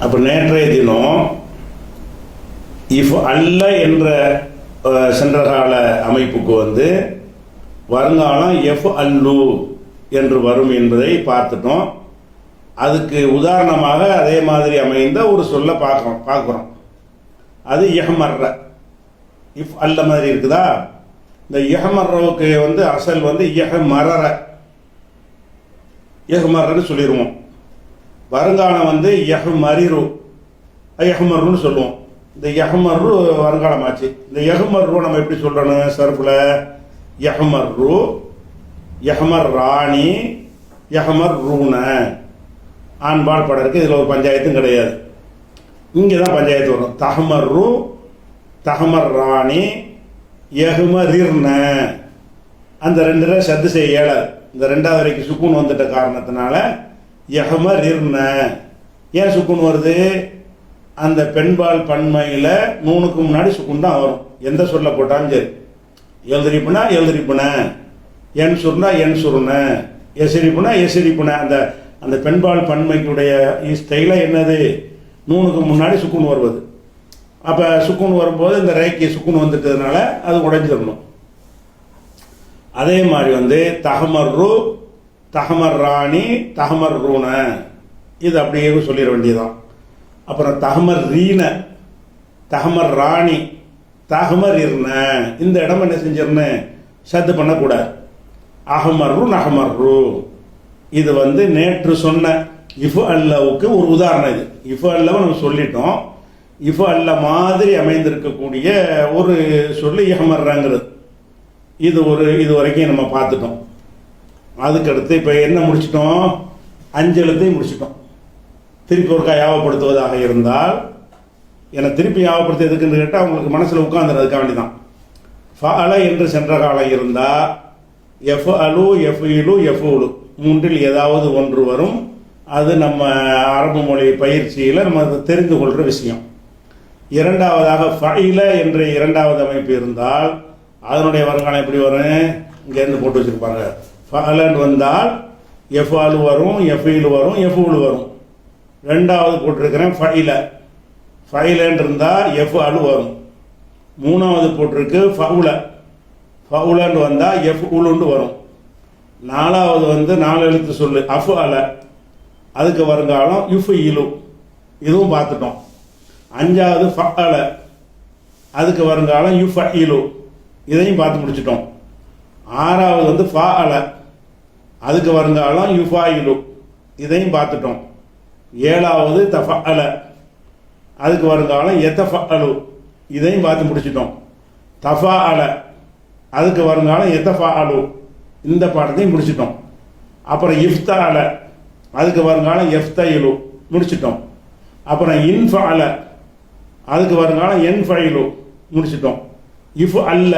அப்போ நேற்றைய தினம் இஃப் அல்ல என்ற சென்ற கால அமைப்புக்கு வந்து வருங்காலம் எஃப் அல்லு என்று வரும் என்பதை பார்த்துட்டோம். அதுக்கு உதாரணமாக அதே மாதிரி அமைந்த ஒரு சொல்ல பார்க்குறோம். அது இஹ்மர்ர. இஃப் அல்ல மாதிரி இருக்குதா? இந்த இஹ்மர்ரவுக்கு வந்து அசல் வந்து இஹ்மர்ரன்னு சொல்லிடுவோம். வருங்காலம் வந்து இஹ்மர்ருன்னு சொல்லுவோம். இந்த யஹ்மர்ரு வருங்காலம் ஆச்சு. இந்த யஹ்மர்ரு நம்ம எப்படி சொல்லணும்? சர்ஃபில் யஹ்மர்ரு, யஹ்மர்ராணி, யஹ்மர்ரூன. ஆண்பால் படம் இருக்குது. இதில் ஒரு பஞ்சாயத்தும் கிடையாது. இங்கே தான் பஞ்சாயத்து வரும். தஹ்மர்ரு, தஹ்மர்ராணி, யஹ்மரிர்ன. அந்த ரெண்டு சத்து செய்ய இயலாது. இந்த ரெண்டாவது வரைக்கும் சுக்குன் வந்துட்ட காரணத்தினால யஹ்மரிர்ன. ஏன் சுக்குன் வருது? அந்த பெண்பால் பன்மையில் நூனுக்கு முன்னாடி சுக்குன் தான் வரும். எந்த சொல்ல போட்டாலும் சரி. எழுதிரிப்புனா என் சுர்னா என் சுருன, எசிரிப்புனா எசிரிப்புன. அந்த பெண்பால் பன்மைக்குடைய ஸ்டைலாக என்னது? நூனுக்கு முன்னாடி சுக்குன் வருவது. அப்போ சுக்குன் வரும்போது இந்த ரேக்கி சுக்குன் வந்துட்டதுனால அது உடைஞ்சிடணும். அதே மாதிரி வந்து தஹமர்ரு, தஹமர்ராணி, தஹமர்ரூன. இது அப்படியே சொல்லிட வேண்டியதுதான். அப்புறம் தஹமர் ரீன, தஹமர் ராணி, தஹமர் இருன. இந்த இடம் என்ன செஞ்சிடணும்? சத்து பண்ணக்கூடாது. அஹமர்ரு நஹமர்ரு. இது வந்து நேற்று சொன்ன இஃபு அல்லவுக்கு ஒரு உதாரணம். இது இஃபு அல்லவை நம்ம சொல்லிட்டோம். இஃபு அல்ல மாதிரி அமைந்திருக்கக்கூடிய ஒரு சொல்லு இஹமர்றாங்கிறது. இது வரைக்கும் நம்ம பார்த்துட்டோம். அதுக்கடுத்து இப்போ என்ன முடிச்சிட்டோம்? 5 எழுத்தையும் முடிச்சிட்டோம். திருப்பி ஒருக்கா யாவப்படுத்துவதாக இருந்தால், எனக்கு திருப்பி யாவப்படுத்த எதுக்குன்னு கேட்டால் அவங்களுக்கு மனசில் உட்காந்துறதுக்காக வேண்டி தான். ஃபஅல என்று சென்ற காலம் இருந்தால் எஃப் அலு, எஃப் இலு, எஃப் உலு மூன்றில் ஏதாவது ஒன்று வரும். அது நம்ம அரபு மொழி பயிற்சியில் நம்ம தெரிந்து கொள்கிற விஷயம். இரண்டாவதாக ஃபஇல என்ற இரண்டாவது அமைப்பு இருந்தால் அதனுடைய வருங்காலம் எப்படி வரும்? இங்கேருந்து போட்டு வச்சுருப்பாங்க. ஃபஅலன்னு வந்தால் எஃப் அலு வரும், எஃப் இலு வரும், எஃப் உலு வரும். ரெண்டாவது போட்டிருக்கிறேன் ஃபைலன்னு இருந்தால் எஃப் அலு வரும். மூணாவது போட்டிருக்கு ஃபவுலன்னு வந்தால் எஃப் உலுண்டு வரும். நாலாவது வந்து 4 எழுத்து சொல்லு அஃப் அல, அதுக்கு வருங்காலம் யுஃப் இலு. இதுவும் பார்த்துட்டோம். 5வது ஃபஅல, அதுக்கு வருங்காலம் யுஃப் இலு. இதையும் பார்த்து முடிச்சிட்டோம். 6வது வந்து ஃபஅல, அதுக்கு வருங்காலம் யுஃபா இலு. இதையும் பார்த்துட்டோம். 7வது தஃபஅல, அதுக்கு வருங்காலம் எத்தஃபஅலு. இதையும் பார்த்து முடிச்சிட்டோம். தஃபஅல, அதுக்கு வருங்காலம் எத்தஃபஅலு. இந்த பாடத்தையும் முடிச்சிட்டோம். அப்புறம் இஃப்தஅல, அதுக்கு வருங்காலம் எஃப்தஇலு முடிச்சிட்டோம். அப்புறம் இன்ஃபஅல, அதுக்கு வருங்காலம் என்ஃபஇலு முடிச்சிட்டோம். இஃப் அல்ல,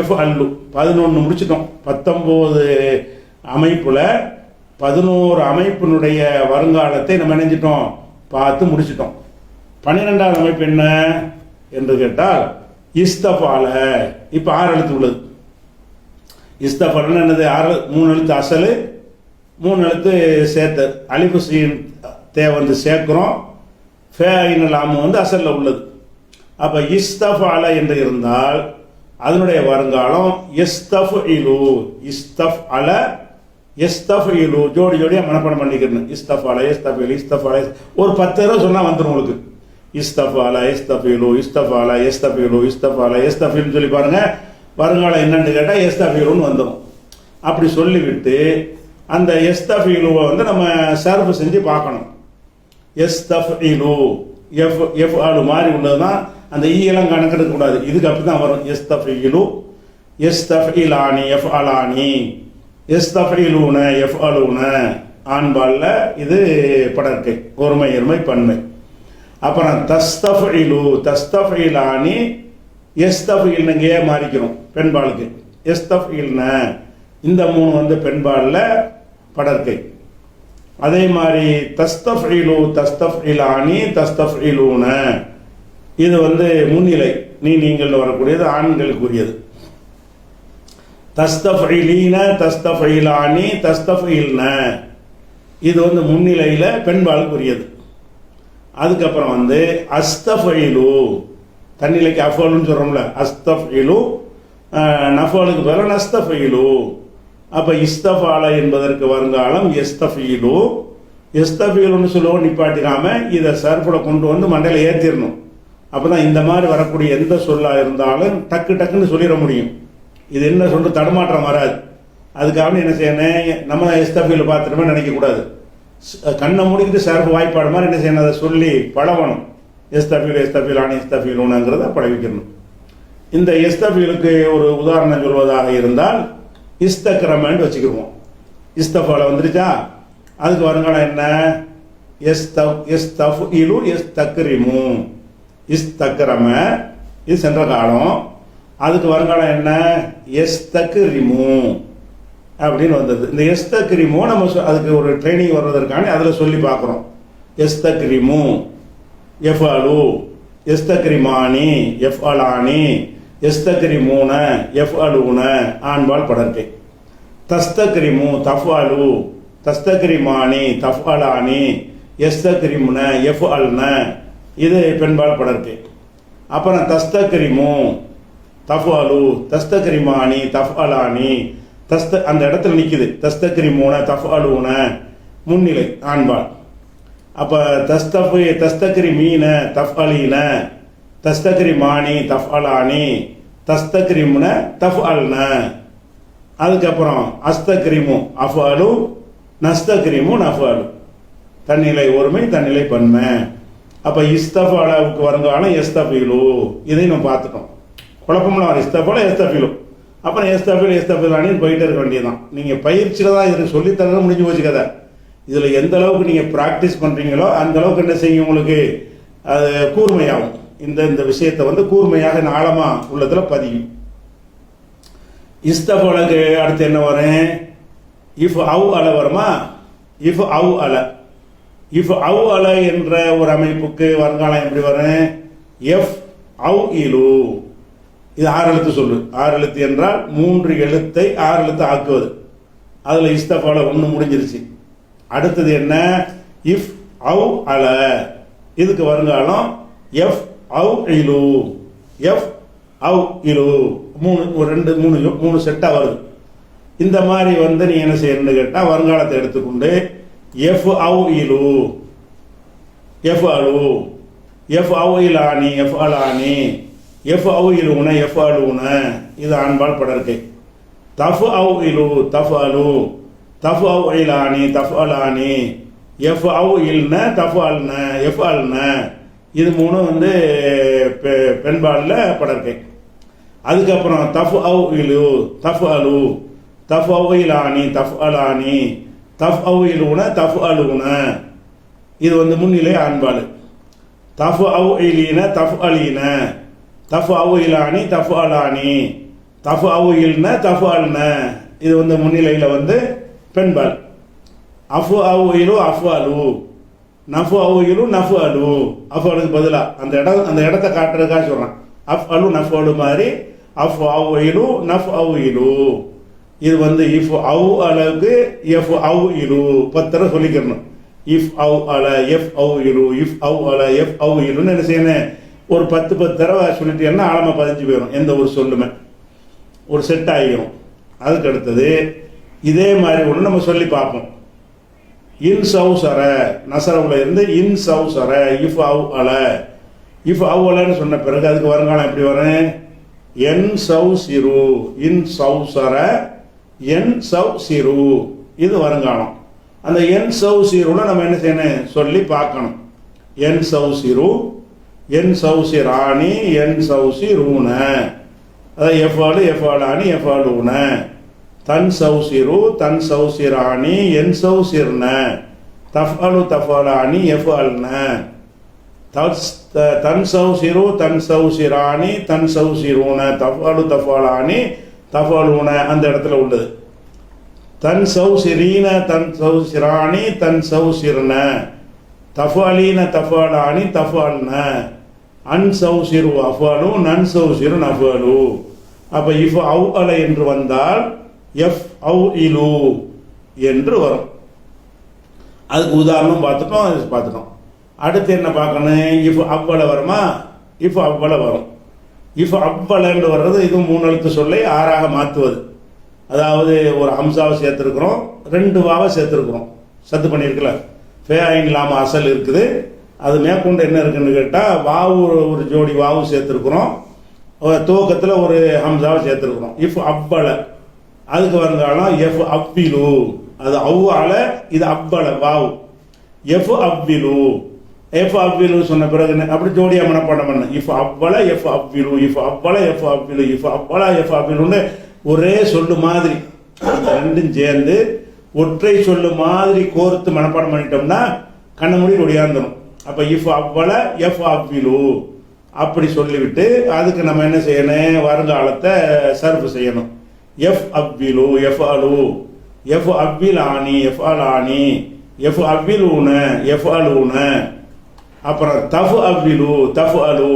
எஃப் அல்லு 11 முடிச்சிட்டோம். 19 அமைப்பில் 11 அமைப்பினுடைய வருங்காலத்தை நம்ம நினைஞ்சிட்டோம், பார்த்து முடிச்சிட்டோம். 12வது அமைப்பு என்ன என்று கேட்டால் இஸ்தஃபால. இப்போ 6 எழுத்து உள்ளது. இஸ்தஃபாலன்னு என்னது? 3 எழுத்து அசலு, 3 எழுத்து சேர்த்து. அலிஃபு சீன் தே வந்து சேர்க்கிறோம். ஃபேஇன் லாம் வந்து அசலில் உள்ளது. அப்போ இஸ்தஃபால என்று இருந்தால் அதனுடைய வருங்காலம் இஸ்தஃஇலு. இஸ்தஃஅல, இஸ்தஃஇலு ஜோடி ஜோடியாக மனப்பாடம் பண்ணிக்கிறேன். இஸ்தஃபால, இஸ்தஃஇலு, இஸ்தஃபால. ஒரு 10 தடவை சொன்னால் வந்துடும் உங்களுக்கு. இஸ்தஃபால, இஸ்தஃஇலு, இஸ்தஃபால, இஸ்தஃஇலு, இஸ்தஃபால, இஸ்தஃஇலுன்னு சொல்லி பாருங்க. வருங்காலம் என்னன்னு கேட்டால் இஸ்தஃஇலுன்னு வந்துடும். அப்படி சொல்லிவிட்டு அந்த இஸ்தஃஇலுவை வந்து நம்ம சர்ஃப் செஞ்சு பார்க்கணும். இஸ்தஃஇலு எஃப் ஆலு மாதிரி உள்ளதுதான். அந்த ஈயெல்லாம் கணக்கெடுக்கக்கூடாது. இதுக்கு அப்படி தான் வரும். இஸ்தஃஇலு, இஸ்தஃஇலானி, எஃப் அலானி, இஸ்தஃஇலூன, எஃப் அலூன. ஆண்பாலில் இது படற்கை, ஒருமை இருமை பன்மை. அப்புறம் தஸ்தஃஇலு, தஸ்தஃஇலானி, எஸ்தஃஇல்னங்கே மாறிக்கிறோம் பெண்பாலுக்கு. எஸ்தஃஇல்ன, இந்த 3 வந்து பெண்பாலில் படற்கை. அதே மாதிரி தஸ்தஃஇலு, தஸ்தஃஇலானி, தஸ்தஃஇலூன, இது வந்து முன்னிலை நீங்கள் வரக்கூடியது, ஆண்களுக்குரியது. தஸ்தஃஇலீன, தஸ்தஃஇலானி, தஸ்தஃஇல்ன, இது வந்து முன்னிலையில் பெண்பாலுக்குரியது. அதுக்கப்புறம் வந்து அஸ்தஃபைலு, தண்ணிலைக்கு அஃபலுன்னு சொல்கிறோம்ல, அஸ்தஃபைலு நஃபலுக்கு பதிலாக நஸ்தஃபைலு. அப்போ இஸ்தஃபால என்பதற்கு வருங்காலம் எஸ்தஃபீலு. எஸ்தஃபீலுன்னு சொல்லுவோம், நிப்பாட்டிடாம இதை சர்ஃபில் கொண்டு வந்து மண்டையில் ஏற்றிடணும். அப்போ தான் இந்த மாதிரி வரக்கூடிய எந்த சொல்லாக இருந்தாலும் டக்கு டக்குன்னு சொல்லிட முடியும். இது என்ன சொல்லிட்டு தடுமாற்றம் வராது. அதுக்காக என்ன செய்யணும், நம்ம எஸ்தஃபீல் பார்த்துட்டுமே நினைக்கக்கூடாது. கண்ணை முடிக்கிட்டு சர்ஃப் வாய்ப்பாடு மாதிரி என்ன செய்யணும், அதை சொல்லி பழகணும். எஸ்தஃபீல் எஸ்தஃபீலானி எஸ்தஃபீலுங்கிறத பழகிக்கணும். இந்த எஸ்தஃபீலுக்கு ஒரு உதாரணம் சொல்வதாக இருந்தால் இஸ்தக்ரமன்னு வச்சுக்கிடுவோம். இஸ்தஃபால வந்துருச்சா, அதுக்கு வருங்காலம் என்ன, எஸ்தஃபீலு எஸ்தக்ரிமு. இஸ்தக்ரம இது சென்ற காலம், அதுக்கு வருங்காலம் என்ன, எஸ்தக்ரிமு அப்படின்னு வந்தது. இந்த எஸ்தக்ரிமு நம்ம அதுக்கு ஒரு ட்ரைனிங் வர்றதற்கான அதில் சொல்லி பார்க்குறோம். எஸ்தக்ரிமு எஃப்அலு, எஸ்தக்ரிமானி எஃப்அலானி, எஸ்தக்ரிமூன எஃப்அலூன ஆண்பால் படர்க்கை. தஸ்தக்ரிமு தஃஅலு, தஸ்தக்ரிமானி தஃஅலானி, எஸ்தக்ரிமுன எஃப்அல்ன இது பெண்பால் படர்க்கை. அப்புறம் தஸ்தக்ரிமு தஃஅலு, தஸ்தக்ரிமானி தஃஅலானி, அந்த இடத்துல நிற்குது. தஸ்தக்ரிமூன தஃஅலூன முன்னிலை ஆண்பால். அப்போ தஸ்தக்ரிமீன தஃஅலீன, தஸ்தக்ரிமானி தஃஅலானி, தஸ்தக்ரிமுன தஃஅல்ன. அதுக்கப்புறம் அஸ்தக்ரிமு அஃஅலு, நஸ்தக்ரிமு நஃஅலு. தன்னிலை ஒருமை தன்னிலை பன்மை. அப்போ இஸ்தஃபாலுக்கு வருங்காலம் எஸ்தஃபீலு. இதையும் நம்ம பார்த்துட்டோம். குழப்பம்லாம் வரும். இஸ்தஃபால எஸ்தஃபீலு, அப்புறம் எஸ்தஃபீல் எஸ்தஃபீலானின்னு போயிட்டே இருக்க வேண்டியதான். நீங்கள் பயிற்சியில் தான் இது சொல்லித்தரது முடிஞ்சு போச்சு கதை. இதில் எந்த அளவுக்கு நீங்கள் ப்ராக்டிஸ் பண்ணுறீங்களோ அந்த அளவுக்கு என்ன செய்யும், உங்களுக்கு அது கூர்மையாகும். இந்த விஷயத்தை வந்து கூர்மையாக ஆழமாக உள்ளதில் பதியும். இஸ்தஃபாலுக்கு அடுத்து என்ன வரும், இஃப் அவு அல வருமா. இஃப் அவு அல, இஃப் அவு அல என்ற ஒரு அமைப்புக்கு வருங்காலம் எப்படி வரும், எஃப் அவு இலு. இது 6 எழுத்து சொல்லு. 6 எழுத்து என்றால் 3 எழுத்தை 6 எழுத்து ஆக்குவது. அதில் இஸ்தஃபால 1 முடிஞ்சிருச்சு. அடுத்தது என்ன, இஃப் அவு அல, இதுக்கு வருங்காலம் எஃப் அவு இலு. எஃப் அவு இலு 3 செட்டாக வருது. இந்த மாதிரி வந்து நீ என்ன செய்யணும்னு கேட்டால் வருங்காலத்தை எடுத்துக்கொண்டு எஃப் அவு இலு, எஃப் அலு, எஃப் அவு இலானி எஃப் அலானி, எஃப் அவு இலுன எஃப் அலுன இது ஆண்பால் படர்க்கை. தஃப் அவு இலு தஃப் அலு, தஃப் அவு இலானி தஃப் அலானி, எஃப் அவு இல்ன தஃப் அல்ன எஃப் அல்ன இது 3 வந்து பெண்பாலில் படர்க்கை. அதுக்கப்புறம் தஃப் அவு இலு தஃப் அலு, தஃப் அவு இலானி தஃப் அலானி, தஃப் அவு இலுன தஃப் அலுன இது வந்து முன்னிலை ஆண்பால். தஃப் அவு இலீன தஃப் அலீன, தஃப் அவு இலானி தஃப் அலானி, தஃப் அவு இல்ன தஃப் அல்ன இது வந்து முன்னிலையில் வந்து பெண்பால். அஃபு அவு இலு அஃபு அலு, நஃபு அவு இலு நஃபு அலு. அஃபு அலுக்கு பதிலாக அந்த இடத்த காட்டுறதுக்காக சொல்கிறேன். அஃப் அலு நஃபு அலு மாதிரி அஃப் அவு இலு நஃப் அவு இலு. இது வந்து இஃப் அவு அலவுக்கு எஃப் அவு இலு 10 தடவை சொல்லிக்கிறணும். இஃப் அவு அல எஃப் அவு இலு, இஃப் அவு அல எஃப் அவு இலுன்னு என்ன செய்யணும், ஒரு 10 தடவை சொல்லிட்டீங்கன்னா ஆழமாக பதிஞ்சு போயிடும். எந்த ஒரு சொல்லுமே ஒரு செட் ஆகிடும். அதுக்கு அடுத்தது இதே மாதிரி ஒன்று நம்ம சொல்லி பார்ப்போம். இன் சௌசர நசரவுல இருந்து இன் சௌசர இஃப் அவு அல, இஃப் அவு அலன்னு சொன்ன பிறகு அதுக்கு வருங்காலம் எப்படி வரும், என் சௌ சிறு, இன் சௌசர என் சௌ சிறு இது வருங்காலம். அந்த என் சௌ சிறுல நம்ம என்ன செய்யணும் சொல்லி பார்க்கணும். என் சௌ சிறு, என் சௌ சிராணி, என் சௌ சிறுன, அதாவது எஃபாலு எஃபாலானி எஃபாலூன, தன் சௌ சிறு தன் சௌ சிராணி என் சௌ சிர்ன, தஃஅலு தஃஅலானி எஃஅல்ன, தன் சௌ சிறு தன் சௌ சிராணி தன் சௌ சிறுன, தஃஅலு தஃஅலானி தஃஅலூன அந்த இடத்துல உள்ளது. தன் சௌ சிரீன தன் சௌ சிராணி தன் சௌ சிர்ன, தஃஅலீன தஃஅலானி தஃஅல்ன, அன் சௌ சிறு அஃஅலு நன் சௌ சிறு நஃஅலு. அப்போ இஃப் அவு அல என்று வந்தால் எஃப் அவு இலு என்று வரும். அதுக்கு உதாரணம் பார்த்துட்டோம். அடுத்து என்ன பார்க்கணும், இஃப் அவ்வள வருமா, இஃப் அவ்வள வரும். இஃப் அவ்வளன்னு வர்றது இது 3 எழுத்து சொல்லை 6ஆக மாற்றுவது. அதாவது ஒரு ஹம்சாவை சேர்த்துருக்குறோம், 2 வாவை சேர்த்துருக்குறோம், சத்து பண்ணியிருக்கல, ஃபேயின் இல்லாமல் அசல் இருக்குது, அது மேற்கொண்டு என்ன இருக்குன்னு கேட்டால் வாவு ஒரு ஜோடி வாவு சேர்த்துருக்குறோம், துவக்கத்தில் ஒரு ஹம்சாவை சேர்த்துருக்குறோம். இஃப் அவ்வள அதுக்கு வருங்காலம் எஃப் அவ்விலு, அது அவ்வால, இது அவ்வள வாவு. எஃப் அவ்விலு, எஃப் அவ்விலு சொன்ன பிறகு அப்படி ஜோடியா மனப்பாடம் பண்ண. இஃப் அவ்வள எஃப் அவ்விலு, இஃப் அவ்வள எஃப் அவ்விலு, இஃப் அவ்வள எஃப் அவ்விலுன்னு ஒரே சொல்லு மாதிரி ரெண்டும் சேர்ந்து ஒற்றை சொல்லு மாதிரி கோர்த்து மனப்பாடம் பண்ணிட்டோம்னா கண்ண மூடி ஒடியாந்துடும். அப்போ இஃப் அவ்வள எஃப் அவ்விலு அப்படி சொல்லிவிட்டு அதுக்கு நம்ம என்ன செய்யணும், வருங்காலத்தை சர்வ் செய்யணும். எஃப் அவ்விலு எஃப் அலு, எஃப் அவ்வில் ஆனி எஃப் அல் ஆனி, எஃப் அவ்விலூன எஃப் அலூன. அப்புறம் தஃப் அவ்விலு தஃப் அலு,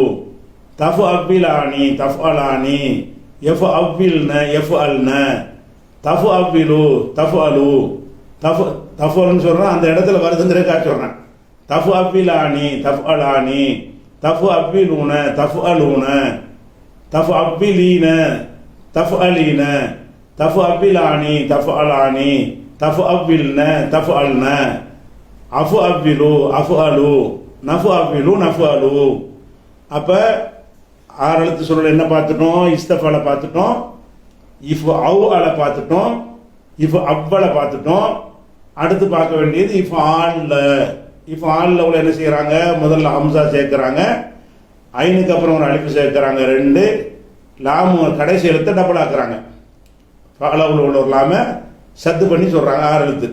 தஃப் அவ்விலானி தஃப் அலானி, எஃப் அவ்வில்ன எஃப் அல்ன, தஃப் அவ்விலு தஃப் அலு. தஃப்னு சொல்கிறேன், அந்த இடத்துல வருதுங்கிறதுக்காக சொல்கிறேன். தஃப் அவ்விலானி தஃப் அலானி, தஃப் அவ்விலூன தஃப் அலூன, தஃப் அவ்விலீன தஃப் அலீன, தஃப் அவ்விலானி தஃப் அலானி, தஃப் அவ்வில்ன தஃப் அல்ன, அஃபு அவ்விலு அஃபு அலு, நஃபு அவ்விலு நஃபு அலு. அப்போ 6 எழுத்து சொல்ல என்ன பார்த்துட்டோம், இஸ்தஃபால பார்த்துட்டோம், இஃப் அவு அல பார்த்துட்டோம், இஃப் அவ்வள பார்த்துட்டோம். அடுத்து பார்க்க வேண்டியது இஃப் ஆல்ல. இஃப் ஆல்ல உள்ள என்ன செய்கிறாங்க, முதல்ல ஹம்சா சேர்க்குறாங்க, ஐனுக்கு அப்புறம் ஒரு அலிஃபு சேர்க்குறாங்க 2, லாமு கடைசி எழுத்தை டபுள் ஆக்குறாங்க, ஃபாலவுல உள்ள ஒரு லாம சத்து பண்ணி சொல்கிறாங்க 6 எழுத்து.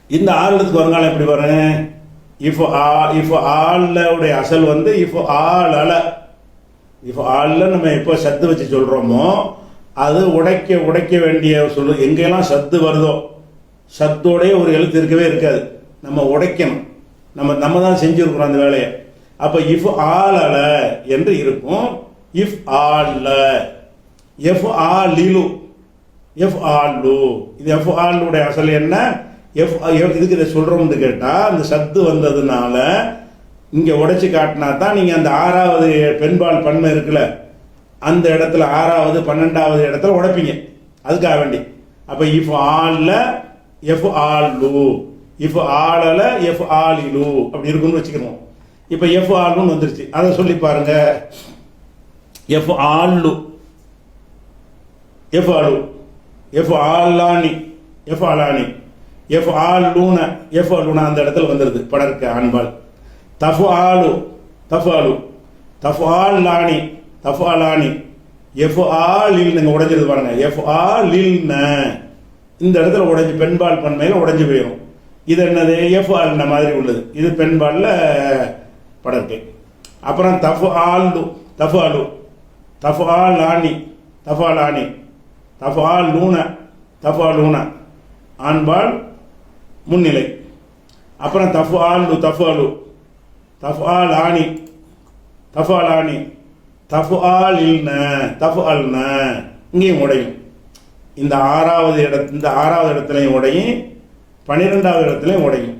இந்த 6 எழுத்துக்கு வருங்காலம் எப்படி வரும், இஃப் ஆல்ல உடைய அசல் வந்து இஃப் ஆல் அல. இஃப் ஆல்ல நம்ம எப்போ சத்து வச்சு சொல்கிறோமோ அது உடைக்க வேண்டிய சொல்லு. எங்கெல்லாம் சத்து வருதோ சத்தோடைய ஒரு எழுத்து இருக்கவே இருக்காது, நம்ம உடைக்கணும். நம்ம தான் செஞ்சுருக்கிறோம் அந்த வேலையை. அப்போ இஃப் ஆல் அல என்று இருக்கும். இஃப் ஆல்ல, எஃப் ஆலிலு எஃப் ஆல்லு. இது எஃப் ஆல்லுடைய அசல் என்ன, இதுக்கு இதை சொல்கிறோம்னு கேட்டால் அந்த சத்து வந்ததுனால இங்கே உடைச்சி காட்டினா தான் நீங்கள் அந்த 6வது பெண்பால் பன்மை இருக்குல்ல அந்த இடத்துல 6வது 12வது இடத்துல உடைப்பீங்க, அதுக்காக வேண்டி. அப்போ இஃப் ஆல்ல எஃப் ஆல்லு, இஃப் ஆலல எஃப் ஆலிலு அப்படி இருக்குன்னு வச்சுக்கணும். இப்போ எஃப் ஆல்லுன்னு வந்துருச்சு, அதை சொல்லி பாருங்க. எஃப் ஆல்லு எஃப் ஆலு, எஃப் ஆலானி எஃப் ஆலானி, எஃப் ஆலூன எஃப் ஆலூன அந்த இடத்துல வந்துடுது படர்க்க ஆண்பால். தஃப் ஆலு தஃப் ஆலு, தஃப் ஆலானி தஃப் ஆலானி, எஃப் ஆலில் நீங்கள் உடைஞ்சிருது பாருங்க. எஃப் ஆலில்ன இந்த இடத்துல உடைஞ்சு பெண்பால் பன்மையில் உடைஞ்சு போயிடும். இது என்னது, எஃப் ஆல்ன மாதிரி உள்ளது, இது பெண்பாலில் படர்க்கை. அப்புறம் தஃப் ஆல்லு தஃப் ஆலு, தஃப் ஆலானி தஃப் ஆலானி, தஃப் ஆலூன தஃப் ஆலூன ஆண்பால் முன்னிலை. அப்புறம் தஃப் ஆல்லு தஃப் ஆலு, தஃப் ஆலானி தஃப் ஆலானி, தஃப் ஆலில்ன தஃப் அல்ன இங்கேயும் உடையும். இந்த 6வது இடத்துலையும் உடையும், 12வது இடத்துலையும் உடையும்.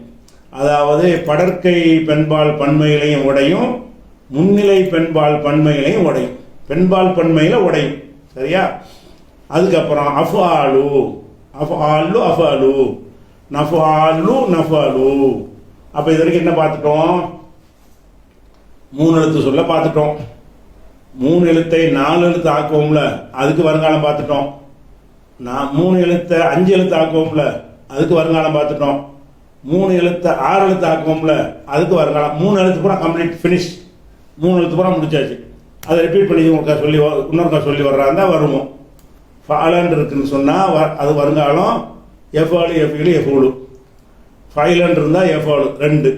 அதாவது படற்கை பெண்பால் பன்மையிலையும் உடையும், முன்னிலை பெண்பால் பன்மையிலையும் உடையும், பெண்பால் பன்மையில் உடையும். சரியா? அதுக்கப்புறம் அஃப் ஆலு அஃப் ஆல்லு அஃப் அலு, நஃப் ஆல்லு நஃப் அலு. அப்போ இது வரைக்கும் என்ன பார்த்துட்டோம், 3 எழுத்து சொல்ல பார்த்துட்டோம். 3 எழுத்தை 4 எழுத்து ஆக்குவோம்ல அதுக்கு வருங்காலம் பார்த்துட்டோம். 3 எழுத்தை 5 எழுத்து ஆக்குவோம்ல அதுக்கு வருங்காலம் பார்த்துட்டோம். 3 எழுத்தை 6 எழுத்து ஆக்குவோம்ல அதுக்கு வருங்காலம். 3 எழுத்து பூரா கம்ப்ளீட் ஃபினிஷ், 3 எழுத்து பூரா முடிச்சாச்சு. அதை ரிப்பீட் பண்ணி சொல்லி இன்னொருக்கா சொல்லி வர்றாந்தா வருவோம். ஃபாலன் இருக்குன்னு சொன்னால் அது வருங்காலம் எஃப்ஆலு எஃப்இலு எஃப்ஊலு. ஃபைலன் இருந்தால் எஃப்ஆலு 2,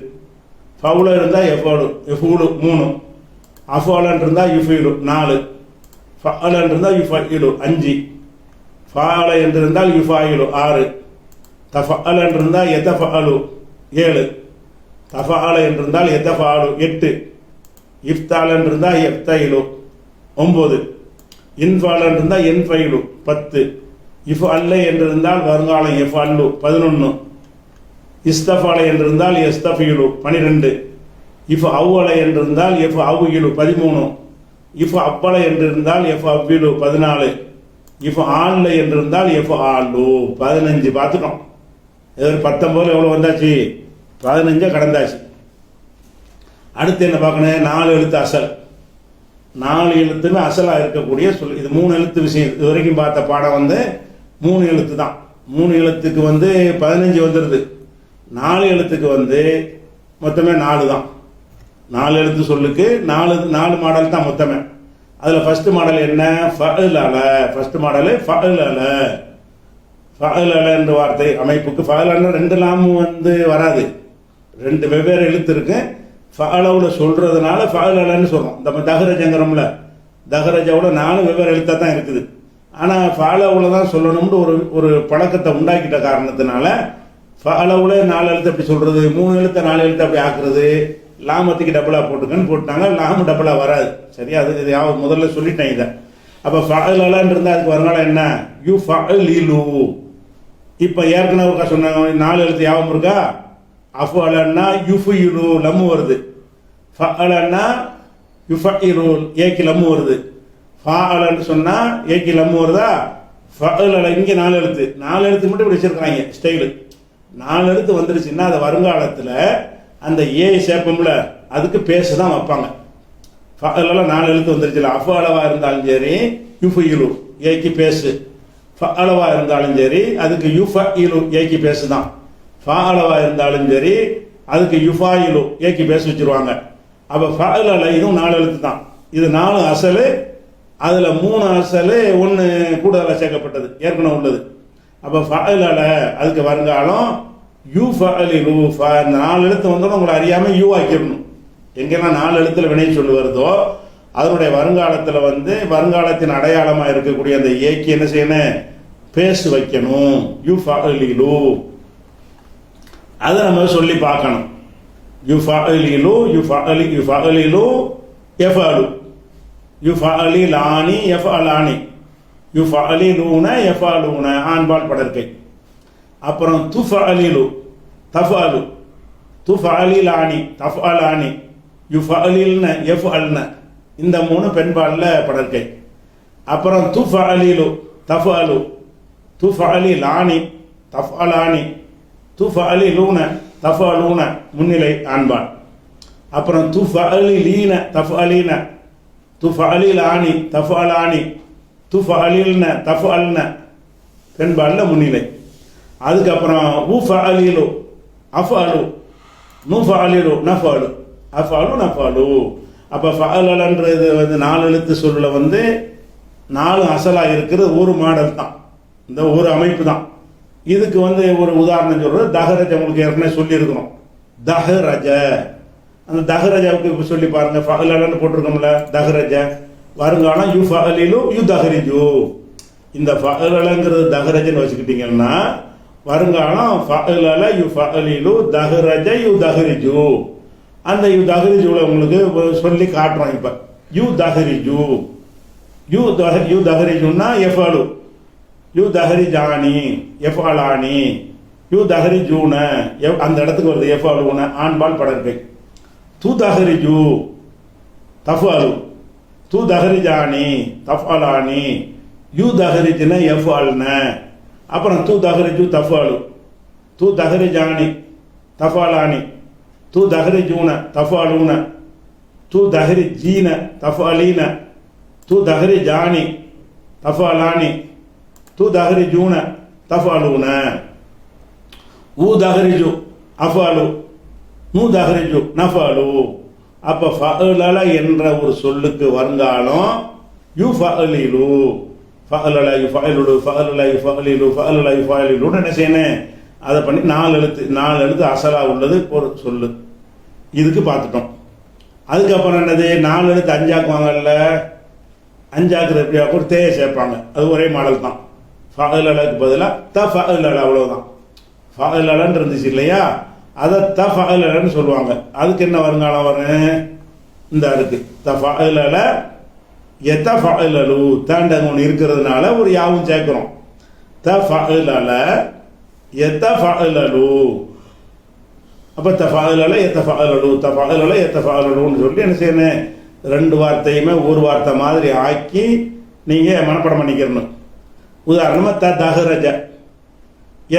ஃபவுலர் இருந்தால் எஃப்ஆலு எஃப்ஊலு 3, அஃபாலன் இருந்தால் யுஃபீலு 4, ஃபஅலன் இருந்தால் யுஃபஇலு 5, ஃபால என்று இருந்தால் யுஃபாயிலு 6, தஃபஅலன் இருந்தால் எதஃபஅலு 7, தஃபஅல என்றிருந்தால் எதஃபஅலு 8, இஃப்தாலன் இருந்தால் எஃப்தைலு 9, இன்ஃபாலன் இருந்தால் என்ஃபைலு 10, இஃப் அல்ல என்றிருந்தால் வருங்காலம் எஃப் அல்லு 11, இஸ்தஃபால என்றிருந்தால் எஸ்தஃபீலு 12, இஃப் அவ்வல என்றிருந்தால் எஃப் அவ்விலு 13, இஃப் அப்பல என்றிருந்தால் எஃப் அவ்விலு 14, இஃப் ஆல்ல என்றிருந்தால் எஃப் ஆலு 15 பார்த்துட்டோம். 19 எவ்வளோ வந்தாச்சு? 15 கடந்தாச்சு. அடுத்து என்ன பார்க்கணும்? 4 எழுத்து அசல். 4 எழுத்துன்னு அசலாக இருக்கக்கூடிய சொல். இது 3 எழுத்து விஷயம். இது வரைக்கும் பார்த்த பாடம் 3 எழுத்து தான். 3 எழுத்துக்கு 15 வந்துடுது. 4 எழுத்துக்கு மொத்தமே 4 தான். 4 எழுத்து சொல்லுக்கு 4 மாடல் தான் மொத்தமே. அதில் ஃபர்ஸ்ட் மாடல் என்ன? ஃபஅலல. First model ஃபஅலல. ஃபஅலல என்ற வார்த்தை அமைப்புக்கு ஃபஅலல 2 லாம் வராது. 2 வெவ்வேறு எழுத்து இருக்கு. ஃபஅலவுல சொல்றதுனால ஃபஅலலன்னு சொல்றோம். நம்ம தஹரஜங்கிறோம்ல, தஹரஜாவோட 4 வெவ்வேறு எழுத்தாக தான் இருக்குது. ஆனால் ஃபஅலவுல தான் சொல்லணும்னு ஒரு பழக்கத்தை உண்டாக்கிட்ட காரணத்தினால ஃபஅலவுல 4 எழுத்து அப்படி சொல்றது, 3 எழுத்தை 4 எழுத்து அப்படி ஆக்குறது, லாமத்துக்கு டபுளாக போட்டுக்கன்னு போட்டாங்க. லாமு டபுளாக வராது. சரியா? அது முதல்ல சொல்லிட்டேன் இதை. அப்போ ஃபஅலலன்னு இருந்தால் அதுக்கு வருங்காலம் என்ன? யூ ஃபஅலிலு. இப்போ ஏற்கனவே சொன்னாங்க 4 எழுத்து யாவும் இருக்கா? அஃபலன்னா யுஃபிலு லம்மு வருது. ஃபஅலன்னா யுஃபஇலு ஏக்கி லம்மு வருது. ஃபஅலன்னு சொன்னா ஏக்கி லம்மு வருதா? ஃபஅலல இங்கே 4 எழுத்து. 4 எழுத்து மட்டும் இப்படி வச்சிருக்காங்க ஸ்டைலு. 4 எழுத்து வந்துருச்சுன்னா அது வருங்காலத்தில் அந்த ஏ சேர்ப்போம்ல, அதுக்கு பேசு தான் வைப்பாங்க. ஃபஅலல 4 எழுத்து வந்துருச்சுல. அஃபலவா இருந்தாலும் சரி யுஃபிலு ஏக்கி பேசு. ஃபஅலவா இருந்தாலும் சரி அதுக்கு யுஃபஇலு ஏக்கி பேசு தான். ஃபஅலவா இருந்தாலும் சரி அதுக்கு யுஃபாயிலு ஏக்கி பேச வச்சிருவாங்க. அப்போ ஃபஅலல இதுவும் 4 எழுத்து தான். இது 4 அசலு. அதில் 3 அசலு 1 கூடுதலாக சேர்க்கப்பட்டது ஏற்கனவே உள்ளது. அப்போ ஃபஅலல அதுக்கு வருங்காலம் யூ ஃபஅலிலு. 4 எழுத்து வந்தோம் உங்களை அறியாமல் யூ ஆக்கிடணும். எங்கெல்லாம் 4 எழுத்துல வினை சொல்லு வருதோ அதனுடைய வருங்காலத்தில் வருங்காலத்தின் அடையாளமாக இருக்கக்கூடிய அந்த ஏக்கி என்ன செய்யணும்? பேசு வைக்கணும். யூ ஃபஅலிலு. அதை நம்ம சொல்லி பார்க்கணும். யுஃபஅலிலு யுஃபஅலிலு யஃபஅலு யுஃபஅலிலானி யஃபஅலானி யுஃபஅலிலூன யஃபஅலூன ஆண்பால் படர்க்கை. அப்புறம் துஃபஅலிலு தஃபஅலு துஃபஅலிலானி தஃபஅலானி யுஃபஅலில்ன யஃபஅல்ன இந்த 3 பெண்பாலில் படர்க்கை. அப்புறம் துஃபஅலிலு தஃபஅலு துஃபஅலிலானி தஃபஅலானி துஃபஅலிலூன தஃபஅலூன முன்னிலை ஆண்பால். அப்புறம் துஃபஅலிலீன தஃபஅலீன துஃபஅலிலானி தஃபஅலானி துஃபஅலில்ன தஃபஅல்ன பெண்பாலில் முன்னிலை. அதுக்கப்புறம் உஃபஅலிலு அஃபஅலு நுஃபஅலிலு நஃபஅலு அஃபஅலு நஃபஅலு. அப்போ ஃபஅலலன்றது 4 எழுத்து சொல்ல 4 அசலாக இருக்கிறது ஒரு மாடல் தான், இந்த ஒரு அமைப்பு தான். இதுக்கு ஒரு உதாரணம் சொல்றது தஹரஜ. உங்களுக்கு ஏற்கனவே சொல்லியிருக்கிறோம் தஹரஜ. அந்த தஹரஜாவுக்கு சொல்லி பாருங்க. ஃபஅலலன்னு போட்டிருக்கோம்ல தஹரஜ. வருங்காலம் யூ ஃபஅலிலு யூ தஹரிஜு. இந்த ஃபஅலலங்கிறது தஹரஜன்னு வச்சுக்கிட்டீங்கன்னா வருங்காலம் ஃபஅலல யூ ஃபஅலிலு தஹரஜ யூ தஹரிஜு. அந்த யூ தஹரிஜுல உங்களுக்கு சொல்லி காட்டுறோம். இப்போ யூ தஹரிஜு யூ தஹரிஜுன்னா எஃபஅலு யூ தஹரிஜானி எஃபஅலானி யூ தஹரிஜூன அந்த இடத்துக்கு வருது எஃபஅலூன ஆண்பால் படர்க்கை. து தஹரிஜு தஃபஅலு து தஹரிஜானி தஃபஅலானி யூ தஹரிஜ்ன எஃபஅல்ன. அப்புறம் து தஹரிஜு தஃபஅலு து தஹரிஜானி தஃபஅலானி து தஹரிஜூன தஃபஅலூன து தஹரிஜீன தஃபஅலீன து தஹரிஜானி தஃபஅலானி து தஹரிஜூன தஃபஅலூன ஊ தஹரிஜு அஃபஅலு நூ தஹரிஜு நஃபஅலு. அப்போ ஃபஅலல என்ற ஒரு சொல்லுக்கு வருங்காலம் யூ ஃபஅலிலு ஃபஅலல யுஃபஅலிலு ஃபஅலல யுஃபஅலிலு ஃபஅலல யுஃபஅலிலுன்னு என்ன செய்யணும்? அதை பண்ணி 4 எழுத்து அசலாக உள்ளது ஒரு சொல்லு. இதுக்கு பார்த்துட்டோம். அதுக்கப்புறம் என்னது? 4 எழுத்து 5 ஆக்குவாங்கல்ல. 5 ஆக்குறது எப்படியா ஒரு தேயை சேர்ப்பாங்க. அது ஒரே மாடல் தான். ஃபஅலலுக்கு பதிலாக தஃபஅலல அவ்வளோதான். ஃபஅலலன்னு இருந்துச்சு இல்லையா, அதை தஃபஅலன்னு சொல்லுவாங்க. அதுக்கு என்ன வருங்காலம் வரும்? இந்த இருக்கு தஃபஅலல யதஃபஅலு. தாண்டங்க ஒன்று இருக்கிறதுனால ஒரு யாவும் சேர்க்கிறோம். தஃபஅலல யதஃபஅலு அப்போ தஃபாலல எத்தஃபாலு தஃபாலல எத்தஃபாலுன்னு சொல்லி என்ன செய்யணும், ரெண்டு வார்த்தையுமே ஒரு வார்த்தை மாதிரி ஆக்கி நீங்கள் மனப்படம் பண்ணிக்கிறணும். உதாரணமாக தஹரஜ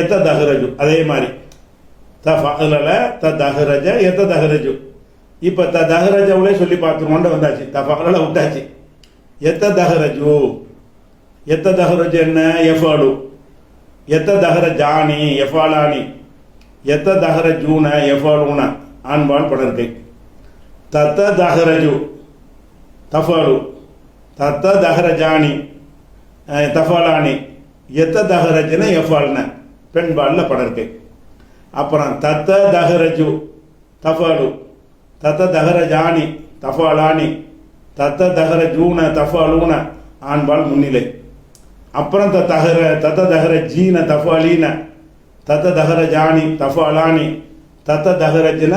எத்தஹரஜு, அதே மாதிரி தஃபாலல தஹரஜ எத்தஹரஜு. இப்போ தஹரஜவுலே சொல்லி பார்த்துருவோண்ட வந்தாச்சு, தஃபாலல விட்டாச்சு. எத்தஹரஜு எத்தஹரஜு என்ன எஃபாலு, எத்தஹரஜானி எஃபாலானி, எத்தஹரஜூன எஃபாலூன ஆண்பால் படர்க்கை. தத்தஹரஜு தஃபாலு தத்தஹரஜானி தஃபாலானி எத்தஹரஜன எஃபால்ன பெண்பாலில் படர்க்கை. அப்புறம் தத்தஹரஜு தஃபாலு தத்தஹரஜானி தஃபாலானி தத்தஹரஜூன தஃபாலூன ஆண்பால் முன்னிலை. அப்புறம் தத்தஹரஜீன தஃபாலீன தத்தஹரஜானி தஃபாலானி தத்தஹரஜன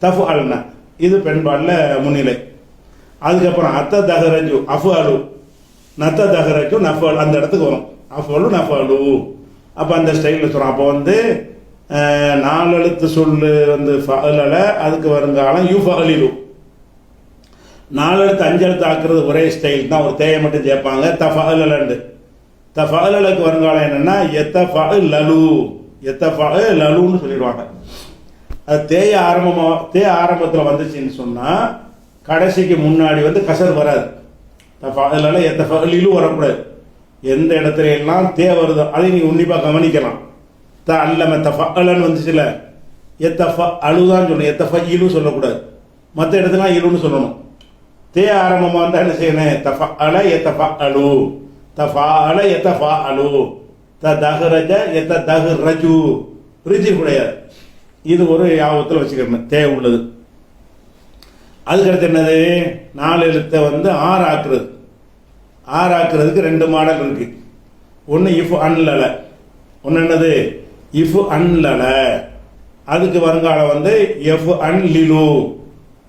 தஃபால்ன இது பெண்பாலில் முன்னிலை. அதுக்கப்புறம் அத்தஹரஜு அஃபாலு நத்தஹரஜு நஃபால் அந்த இடத்துக்கு வரும், அஃபாலு நஃபாலு. அப்போ அந்த ஸ்டைலில் சொல்கிறோம். அப்போ வந்து 4 எழுத்து சொல்லு வந்து ஃபஅலல, அதுக்கு வருங்காலம் யுஃபஅலிலு. 4 எழுத்து 5 எழுத்து ஆக்குறது ஒரே ஸ்டைல் தான், ஒரு தேயை மட்டும் சேர்ப்பாங்க தஃபஅலலண்டு. தஃபஅலலுக்கு வருங்காலம் என்னன்னா எத்தஃபஅலலு எத்தஃபஅலலுன்னு சொல்லிடுவாங்க. அது தேய ஆரம்பத்தில் வந்துச்சுன்னு சொன்னால் கடைசிக்கு முன்னாடி வந்து கசர் வராது. தஃபஅலல எத்தஃபஅலிலு வரக்கூடாது. எந்த இடத்துல எல்லாம் தே வருதோ அதை நீங்கள் உன்னிப்பாக கவனிக்கலாம். அல்லம தஃபஅலன்னு வந்துச்சுல, எத்தஃபஅலு தான் சொல்லணும், எத்தஃபஇலு சொல்லக்கூடாது. மற்ற இடத்துலாம் இலுன்னு சொல்லணும். தே ஆரம்பமாக வந்தால் என்ன செய்யணும், தஃபஅல எத்தஃபஅலு தஃபஅல எத்தஃபஅலு தஹரஜ எத்தஹரஜு ரிஜி கிடையாது. இது ஒரு யாபத்தில் வச்சுக்கணும், தே உள்ளது. அதுக்கடுத்து என்னது, 4 எழுத்தை வந்து 6 ஆக்குறது. 6 ஆக்குறதுக்கு 2 மாடல் இருக்கு. ஒன்று இஃப் அன்லல, ஒன்று என்னது இஃப் அன்லல. அதுக்கு வருங்காலம் வந்து எஃப் அன் லிலு.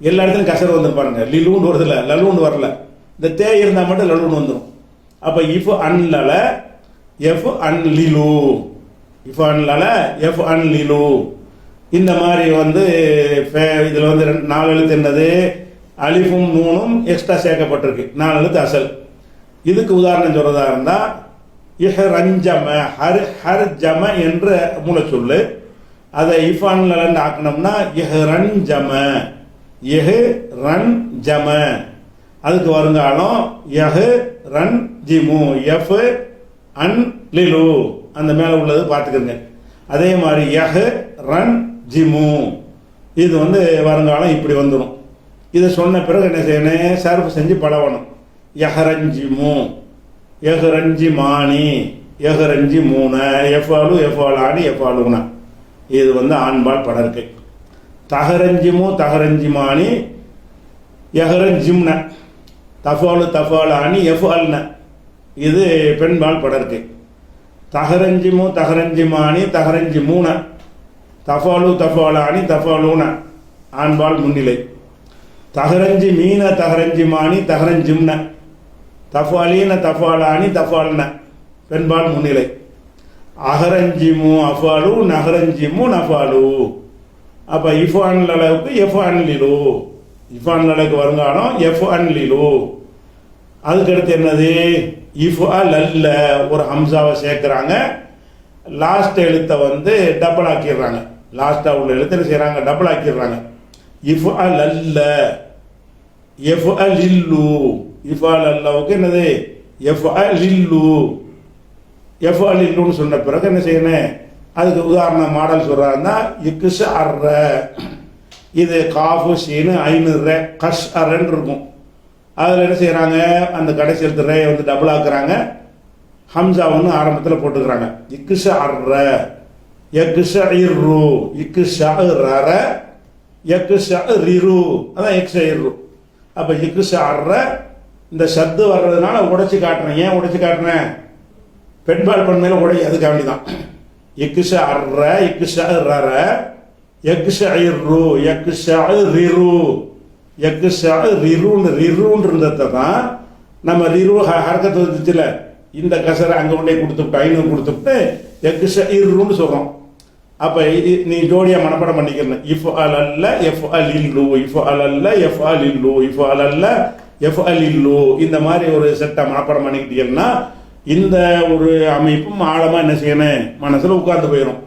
எல்லா இடத்துலையும் கசர் வந்து பாருங்க, லிலுன்னு வருதுல, லலுன்னு வரல. இந்த தே இருந்தால் மட்டும் லலுன்னு வந்துடும். அப்போ இஃப் அன்லல எஃப் அன் லிலு, இஃப் அன்லல எஃப் அன் லிலு. இந்த மாதிரி வந்து இதில் வந்து 4 எழுத்து என்னது, அலிஃபும் நூனும் எக்ஸ்ட்ரா சேர்க்கப்பட்டிருக்கு. 4 எழுத்து அசல். இதுக்கு உதாரணம் சொல்றதா இருந்தால் இஹ்ரஞ்சம ஹர்ஜம என்ற மூல சொல்லு, அதை இஃபான்ல ஆக்கணும்னா இஹ்ரஞ்சம இஹ்ரஞ்சம. அதுக்கு வருங்காலம் யஹ் ரன் ஜிமு எஃப் அன் லிலு, அந்த மேலே உள்ளது பார்த்துக்கிறங்க. அதே மாதிரி யஹ் ரன் ஜிமு, இது வந்து வருங்காலம் இப்படி வந்துடும். இதை சொன்ன பிறகு என்ன செய்யணும், சர்ஃப் செஞ்சு பழவணும். யஹரஞ்சிமு யஹரஞ்சிமானி யஹரஞ்சிமூன எஃபாலு எஃபாலானி எஃபாலுனா, இது வந்து ஆண்பால் படர்க்கை. தஹரஞ்சிமு தஹரஞ்சிமானி யஹரஞ்சிம்ன தஃபாலு தஃபாலானி எஃபால்ன, இது பெண்பால் படர்க்கை. தஹரஞ்சிமு தஹரஞ்சிமானி தஹரஞ்சிமூன தஃபாலு தஃபாலானி தஃபாலூன ஆண்பால் முன்னிலை. தஹரஞ்சி மீன தஹரஞ்சிமானி தஹரஞ்சிம்ன தஃபாலீன தஃபாலானி தஃபால்ன பெண்பால் முன்னிலை. அஹரஞ்சிமு அஃபாலு நஹரஞ்சிமு நஃபாலு. அப்போ இஃபான் அளவுக்கு எஃப் அன்லிலு, இஃபான் அளவுக்கு வருங்காலம் எஃப் அன்லிலு. அதுக்கடுத்து என்னது, இஃப் அல்ல ஒரு ஹம்சாவை சேர்க்குறாங்க. லாஸ்ட் எழுத்தை வந்து டபுள் ஆக்கிடுறாங்க. லாஸ்ட்டாக உள்ள எழுத்து செய்கிறாங்க, டபுள் ஆக்கிடுறாங்க. இஃப் அல்ல எஃப் அலில்லு, இஃப் அல்லவுக்கு என்னது எஃப் அலில்லு, எஃப் அலில்லுன்னு சொன்ன பிறகு என்ன செய்யணும், அதுக்கு உதாரண மாடல் சொல்கிறாருன்னா இக்குஷ அர்ற, இது காஃபு சீனு ஐனு ரே கஷ் அர்ன்னு இருக்கும். அதில் என்ன செய்கிறாங்க, அந்த கடைசி எழுத்து ரே வந்து டபுள் ஆக்குறாங்க, ஹம்சா ஒன்று ஆரம்பத்தில் போட்டுக்கிறாங்க. இக்குஷ அர்ற எக்குஷ இர்ரு இக்குஷ ரர எக்குஷ ரிரு, அதான் எக்ஷ இர்ரு. அப்போ இக்குஷ அர்ற இந்த சத்து வர்றதுனால உடைச்சி காட்டுறேன். ஏன் உடைச்சி காட்டுறேன், பெண்பால் பண்மையில உடை, அதுக்கு வேண்டிதான். இக்குஷ அர்ற இக்குஷ ரர எக்குஷ இர்ரு எக்குஷ ரிரு எக்குஷ ரிருன்னு ரிருன்னு இருந்ததை தான் நம்ம ரிரு ஹரக்கத்து வந்துச்சுல, இந்த கசரை அங்கே கொண்டே கொடுத்துவிட்டு ஐநூறு கொடுத்துவிட்டு எக்குஷ இர்ருன்னு சொல்கிறோம். அப்போ நீ ஜோடியாக மனப்பாடம் பண்ணிக்கிறேன். இஃப் அலல்ல எஃப் அலில்லு, இஃப் அலல்ல எஃப் அலில்லு, இஃப் அலல்ல எஃப் அலில்லு, இந்த மாதிரி ஒரு செட்டை மனப்பாடம் பண்ணிக்கிட்டீங்கன்னா இந்த ஒரு அமைப்பும் ஆழமாக என்ன செய்யணும், மனசில் உட்கார்ந்து போயிடும்.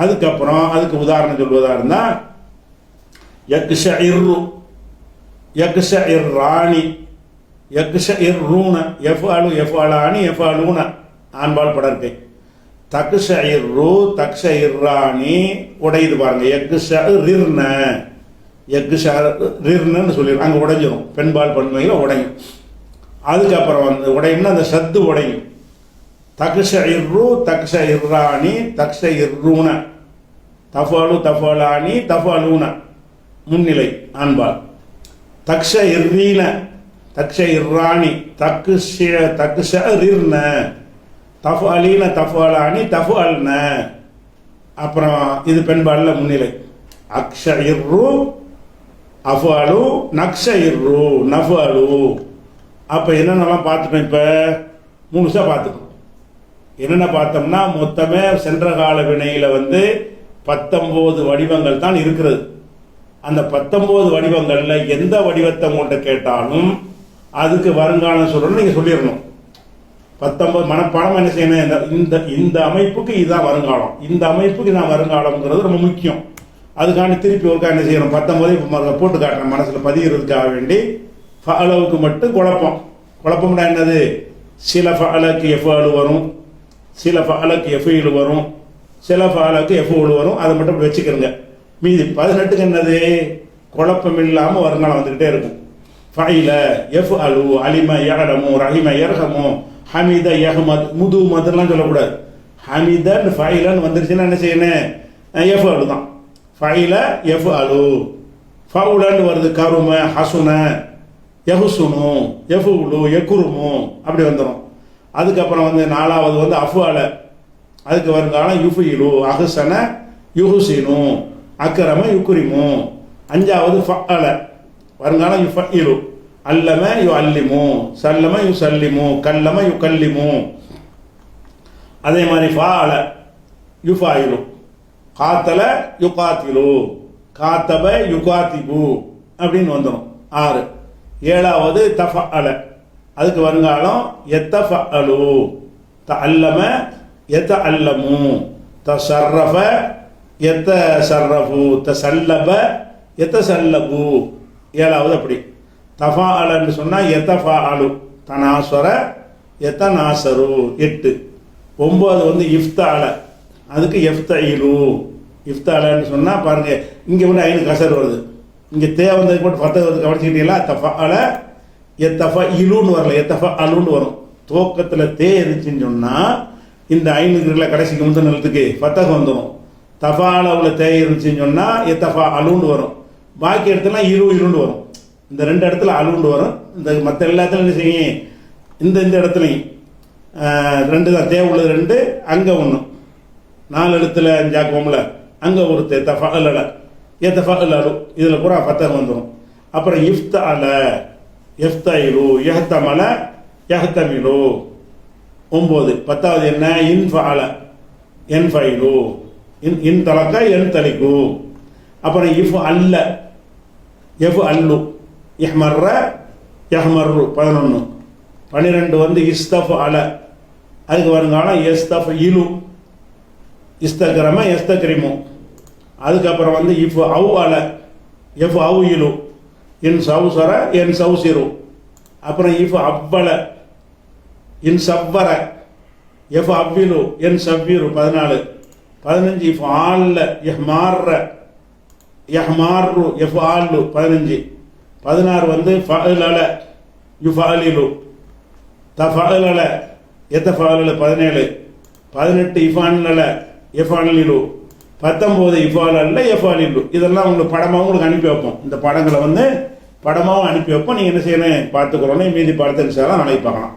அதுக்கப்புறம் அதுக்கு உதாரணம் சொல்வதா இருந்தால் யக்ஷஇர்ரு, யக்ஷஇர்ரானி, யக்ஷஇர்ரூன, எஃப்அலு எஃப்அலானி எஃப்அலூன ஆண்பால் படர்க்கை. தக்ஷஇர்ரு தக்ஷஇர்ரானி உடையுது பாருங்க. யக்ஷஇர்ன, யக்ஷஇர்னன்னு சொல்லிடுறோம், அங்கே உடைஞ்சிடும், பெண்பால் பன்மையில் உடையும். அதுக்கப்புறம் வந்து உடையும்னா அந்த சத்து உடையும். தக்ஷஇர்ரு தக்ஷஇர்ரானி தக்ஷஇர்ரூன, தஃபலு தஃபலானி தஃபலூன முன்னிலை ஆண்பால். தக்ஷஇர்ரீன தக்ஷஇர்ரானி தக்ஷஇர்ன, தஃஅலீன தஃஅலானி தஃஅல்ன. அப்புறம் இது பெண்பாலில் முன்னிலை. அக்ஷஇர்ரு அஃஅலு நக்ஷஇர்ரு நஃஅலு. அப்போ என்னென்னலாம் பார்த்துட்டோம், இப்போ முழுசாக பார்த்துக்கணும். என்னென்ன பார்த்தோம்னா மொத்தமே சென்ற கால வினையில் வந்து 19 வடிவங்கள் தான் இருக்கிறது. அந்த 19 வடிவங்களில் எந்த வடிவத்தை உங்கள்கிட்ட கேட்டாலும் அதுக்கு வருங்காலம் சொல்லணும்னு நீங்கள் சொல்லிடணும். 19 மனப்பாடம் என்ன செய்யணும், இந்த இந்த அமைப்புக்கு இதுதான் வருங்காலம், இந்த அமைப்புக்கு இதான் வருங்காலம்ங்கிறது ரொம்ப முக்கியம். அதுக்காண்டி திருப்பி ஒருக்கா என்ன செய்யணும், 19 போட்டு காட்டுறேன் மனசில் பதிகிறதுக்காக வேண்டி. ஃபஅலவுக்கு மட்டும் குழப்பம்னா என்னது, சில ஃபஅலுக்கு எஃப்அலு வரும், சில ஃபஅலுக்கு எஃப்இலு வரும், சில ஃபஅலுக்கு எஃப்உலு வரும். அதை மட்டும் வச்சுக்கிறங்க. மீதி 18க்கு என்னது, குழப்பம் இல்லாமல் வருங்காலம் வந்துக்கிட்டே இருக்கும். ஃபஇல எஃப்அலு அலிம யஅலமு ரஹிம யர்ஹமு ஹமித யஹ்மத் முது மதுலாம் சொல்லக்கூடாது. ஹமிதன் ஃபஇலன் வந்துருச்சுன்னா என்ன செய்யணும், எஃப்அலு தான். ஃபஇல எஃப்அலு, ஃபவுலன்னு வருது, கரும ஹசுன யஹுசுனு யஃபுலு யக்குருமு அப்படி வந்துடும். அதுக்கப்புறம் வந்து 4வது வந்து அஃஅல, அதுக்கு வருங்காலம் யுஃபிலு அஹ்சன யுஹ்சினு அக்ரம யுக்ரிமு. 5வது ஃபஅல, வருங்காலம் யுஃபஇலு அல்லம யுஅல்லிமு சல்லம யுசல்லிமு கல்லம யுகல்லிமு. அதே மாதிரி ஃபஅல யுஃபாயிலு, காத்தல யுகாத்திலு காத்தப யுகாத்திபு அப்படின்னு வந்துடும். 6. 7வது தஃஅல, அதுக்கு வருங்காலம் யத்தஃஅலு தஅல்லம யத்தஅல்லமு தஸர்ரஃப யத்தஸர்ரஃபு தஸல்லப யத்தஸல்லபு. 7வது அப்படி. தஃஅலன்னு சொன்னால் யத்தஃஅலு தனாசர யத்தநாசரு 8. 9 வந்து இஃப்தஅல, அதுக்கு எஃப்தஇலு. இஃப்தஅலன்னு சொன்னால் பாருங்க, இங்கே வந்து ஐனு கசர் வருது, இங்கே தே வந்ததுக்கு மட்டும் 10 கவனிச்சிக்கிட்டீங்களா. தஃஅல எத்தஃஅலுன்னு வரல, எத்தஃஅலுன்னு வரும். துவக்கத்தில் தே இருந்துச்சுன்னு சொன்னால் இந்த ஐனுக்குள்ள கடைசிக்கு முந்தின நிலத்துக்கு ஃபத்தஹ் வந்துடும். தஃஅலவில் தே இருந்துச்சுன்னு சொன்னால் எத்தஃஅலுன்னு வரும். பாக்கி இடத்துலாம் இருன்னு வரும். இந்த 2 இடத்துல அலுன்னு வரும். இந்த மற்ற எல்லாத்துலையும் என்ன செய்யும், இந்த இடத்துலையும் 2 தான், தே உள்ளது 2, அங்கே 1, 4 எழுத்துல 5 ஆக்குவோம்ல, அங்கே ஒரு தே தஃஅல எத்தஃஅலு, இதில் பூரா ஃபத்தஹ் வந்துடும். அப்புறம் இஃப்தஅல எஃப்தஇலு யஹ்தமல யஹ்தமிலு 9. 10வது என்ன, இன்ஃபஅல என்ஃபைலு இன் தலக்க என் தலிக்கு. அப்புறம் இஃப் அல்ல எஃப் அல்லு இஹ்மர்ர யஹ்மர்ரு 11. 12 வந்து இஸ்தஃப் அல, அதுக்கு வருங்காலம் எஸ்தஃப் இலு இஸ்தக்ரம எஸ்தக்ரிமு. அதுக்கப்புறம் வந்து இஃப் அவு அல எஃப் அவு இலு இன் சவுசர என் சவுசிரு. அப்புறம் இஃப் அவ்வல இன் சவ்வர எஃப் அவ்விலு என் சவ்விரு 14. 15 இஃப் ஆல்ல எஹ்மார்ர யஹ்மார்ரு எஃப் ஆல்லு 15. 16 வந்து ஃபஅலல யுஃபஅலிலு தஃஅலல எத்தஃஅலல 17. 18 இஃபான்லல எஃபானிலு. 19 இஃபாலல்ல எஃபாலிலு. இதெல்லாம் உங்களுக்கு படமாக உங்களுக்கு அனுப்பி வைப்போம். இந்த படங்களை வந்து படமாகவும் அனுப்பி வைப்போம். நீங்கள் என்ன செய்யணும், பார்த்துக்கிறோன்னு மீதி படத்தை நாளைக்கு பார்க்கலாம்.